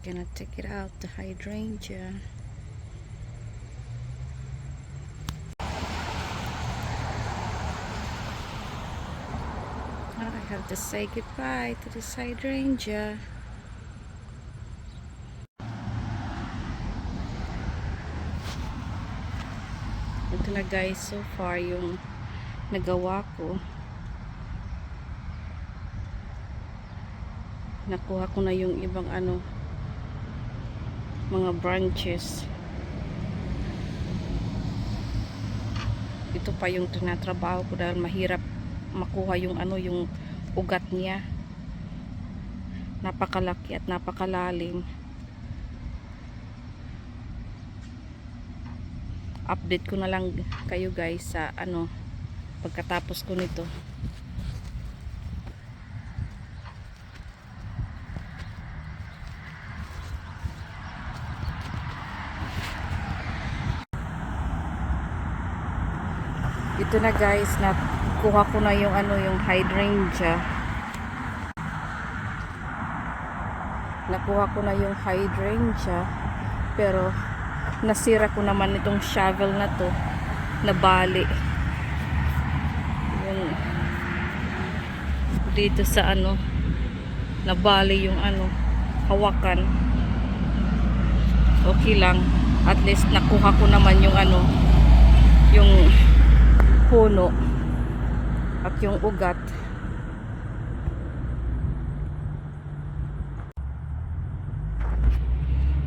Gonna take it out, the hydrangea. I have to say goodbye to this hydrangea. Ito na guys, so far yung nagawa ko. Nakuha ko na yung ibang mga branches. Ito pa yung tinatrabaho ko dahil mahirap makuha yung yung ugat niya. Napakalaki at napakalalim. Update ko na lang kayo guys sa pagkatapos ko nito. Ito na guys, nakuha ko na yung yung hydrangea. Nakuha ko na yung hydrangea, pero nasira ko naman itong shovel na to, nabali yung dito sa nabali yung hawakan. Okay lang, at least nakuha ko naman yung yung puno at yung ugat.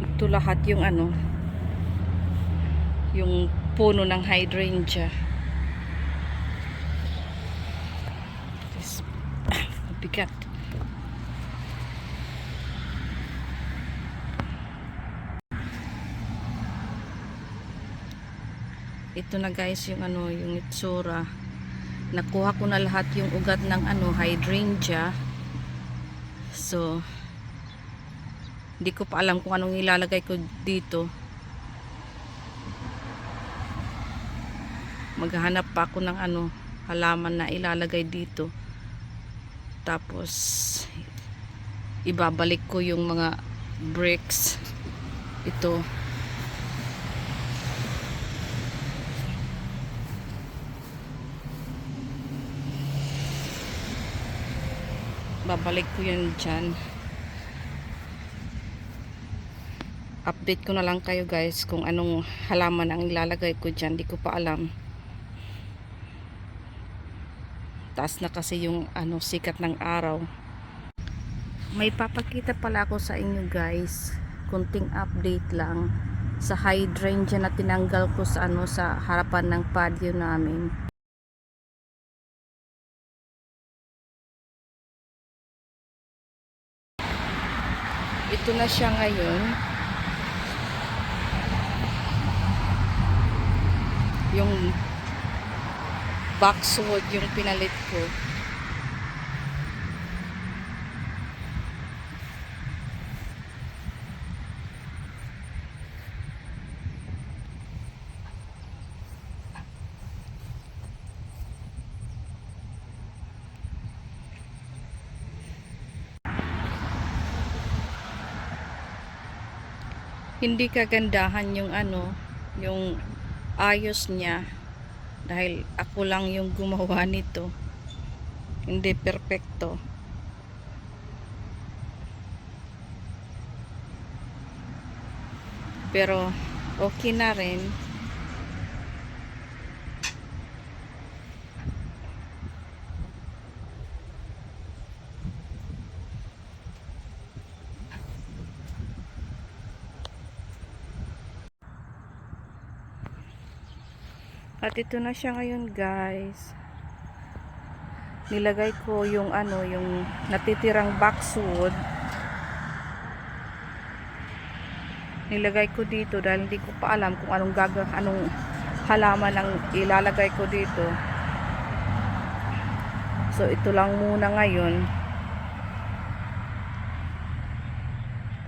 Ito lahat yung yung puno ng hydrangea. Bigat. Ito na guys yung yung itsura. Nakuha ko na lahat yung ugat ng hydrangea. So hindi ko pa alam kung anong ilalagay ko dito. Maghahanap pa ako ng halaman na ilalagay dito. Tapos ibabalik ko yung mga bricks. Ito. Babalik ko yan dyan. Update ko na lang kayo guys kung anong halaman ang ilalagay ko dyan. Di ko pa alam. Taas na kasi yung sikat ng araw. May papakita pala ako sa inyo guys. Kunting update lang sa hydrangea na tinanggal ko sa sa harapan ng patio namin. Ito na siya ngayon. Yung boxwood yung pinalit ko. Hindi kagandahan yung yung ayos niya dahil ako lang yung gumawa nito. Hindi perfecto. Pero okay na rin. At ito na siya ngayon guys. Nilagay ko yung yung natitirang boxwood. Nilagay ko dito dahil hindi ko pa alam kung anong halaman ang ilalagay ko dito. So ito lang muna ngayon.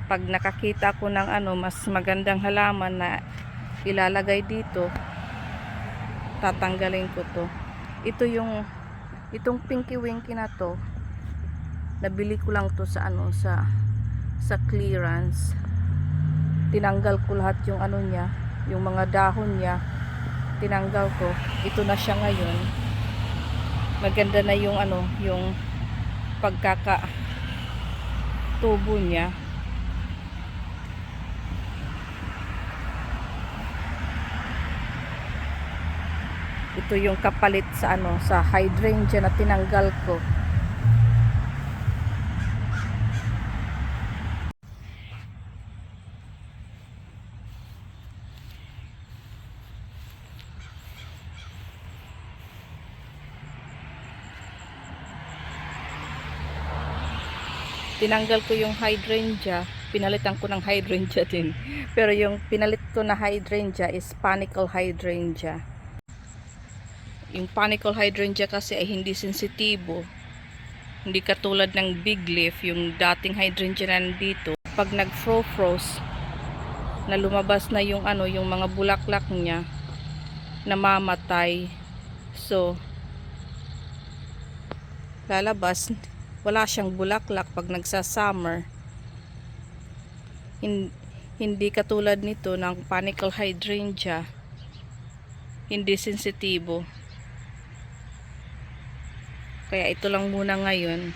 Pag nakakita ko ng mas magandang halaman na ilalagay dito, tatanggalin ko to. Itong pinky winky na to, nabili ko lang to sa sa sa clearance. Tinanggal ko lahat yung ano niya, yung mga dahon niya. Tinanggal ko. Ito na siya ngayon. Maganda na yung ano, yung pagkaka tubo niya. Ito yung kapalit sa ano, sa hydrangea na tinanggal ko. Tinanggal ko yung hydrangea, pinalitan ko ng hydrangea din. Pero yung pinalit ko na hydrangea is panicle hydrangea. Yung panicle hydrangea kasi ay hindi sensitibo. Hindi katulad ng big leaf, yung dating hydrangea na nandito. Pag nag-frost, na lumabas na yung ano, yung mga bulaklak niya, namamatay. So, lalabas, wala siyang bulaklak pag nagsa-summer. Hindi katulad nito ng panicle hydrangea, hindi sensitibo. Kaya ito lang muna ngayon.